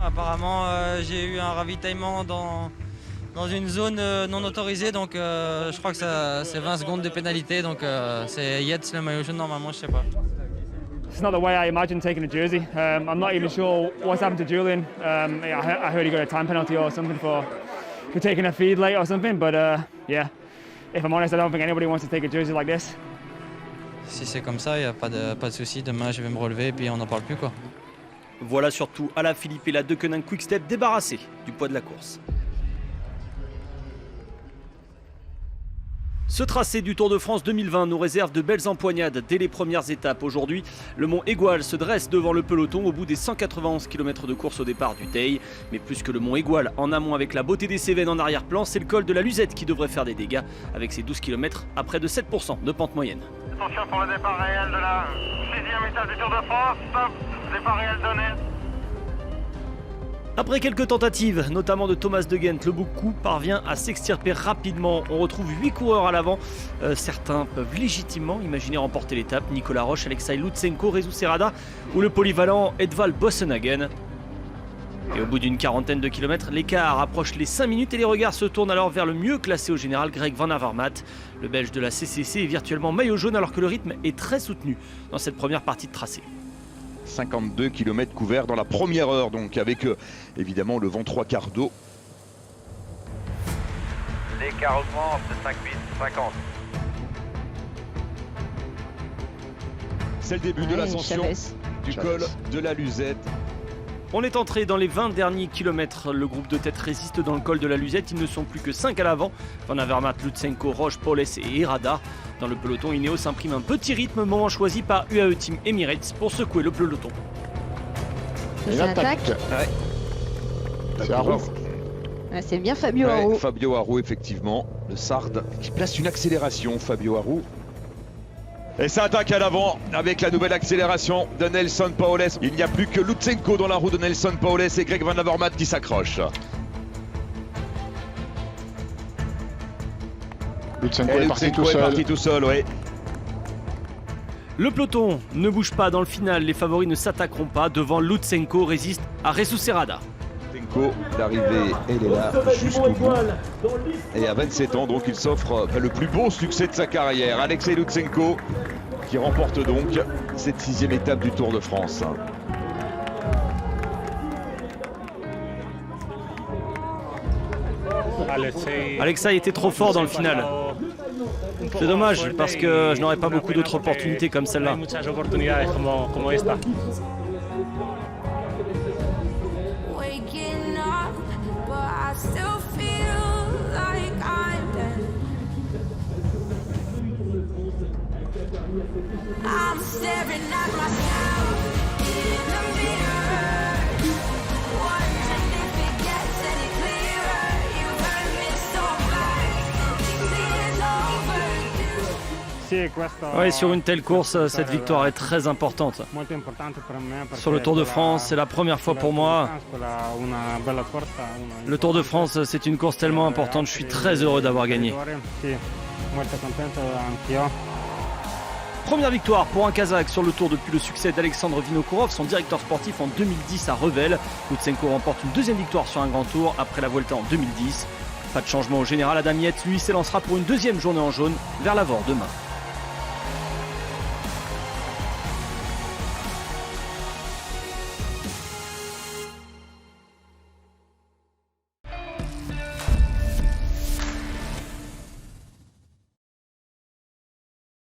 Apparemment, j'ai eu un ravitaillement dans une zone non autorisée, donc je crois que c'est 20 secondes de pénalité, donc c'est Yates le maillot jaune normalement, je sais pas. It's not the way I imagined taking a jersey. I'm not even sure what's happened to Julian. I heard he got a time penalty or something for taking a feed late or something, but yeah, if I'm honest, I don't think anybody wants to take a jersey like this. Si c'est comme ça, il n'y a pas de souci. Demain, je vais me relever et puis on n'en parle plus, quoi. Voilà surtout Alaphilippe et la Deceuninck Quick-Step débarrassés du poids de la course. Ce tracé du Tour de France 2020 nous réserve de belles empoignades dès les premières étapes. Aujourd'hui, le mont Aigoual se dresse devant le peloton au bout des 191 km de course au départ du Teil. Mais plus que le mont Aigoual, en amont avec la beauté des Cévennes en arrière-plan, c'est le col de la Luzette qui devrait faire des dégâts avec ses 12 km à près de 7% de pente moyenne. Attention pour le départ réel de la 6e étape du Tour de France. Stop, départ réel donné. Après quelques tentatives, notamment de Thomas De Gendt, le Boucou parvient à s'extirper rapidement. On retrouve 8 coureurs à l'avant. Certains peuvent légitimement imaginer remporter l'étape. Nicolas Roche, Alexei Lutsenko, Rezu Serrada ou le polyvalent Edvald Boasson-Hagen. Et au bout d'une quarantaine de kilomètres, l'écart approche les 5 minutes et les regards se tournent alors vers le mieux classé au général, Greg Van Avermaet. Le Belge de la CCC est virtuellement maillot jaune alors que le rythme est très soutenu dans cette première partie de tracé. 52 km couverts dans la première heure, donc avec évidemment le vent 3/4 d'eau. L'écart augmente, c'est 50. C'est le début de l'ascension du col de la Luzette. On est entré dans les 20 derniers kilomètres. Le groupe de tête résiste dans le col de la Luzette. Ils ne sont plus que 5 à l'avant. Van Avermaet, Lutsenko, Roche, Paules et Herrada. Dans le peloton, Ineos imprime un petit rythme, moment choisi par UAE Team Emirates pour secouer le peloton. C'est attaque. Ouais. C'est Arou. C'est bien Fabio Aru. Fabio Aru, effectivement. Le Sarde qui place une accélération, Fabio Aru. Et ça attaque à l'avant avec la nouvelle accélération de Nelson Paules. Il n'y a plus que Lutsenko dans la roue de Nelson Paules et Greg Van Avermaet qui s'accroche. Lutsenko est parti tout seul. Oui. Le peloton ne bouge pas dans le final. Les favoris ne s'attaqueront pas. Devant, Lutsenko résiste à Rezu Serrada. Lutsenko, l'arrivée, elle est là jusqu'au bout. Et à 27 ans, donc il s'offre le plus beau succès de sa carrière. Alexei Lutsenko qui remporte donc cette 6e étape du Tour de France. Alexei était trop fort dans le final. C'est dommage parce que je n'aurais pas beaucoup d'autres opportunités comme celle-là. Oui, sur une telle course, cette victoire est très importante. Sur le Tour de France, c'est la première fois pour moi. Le Tour de France, c'est une course tellement importante, je suis très heureux d'avoir gagné. Première victoire pour un Kazakh sur le Tour depuis le succès d'Alexandre Vinokourov, son directeur sportif en 2010 à Revel. Lutsenko remporte une deuxième victoire sur un grand tour après la Vuelta en 2010. Pas de changement au général, Adam Yates lui s'élancera pour une deuxième journée en jaune vers l'Avor demain.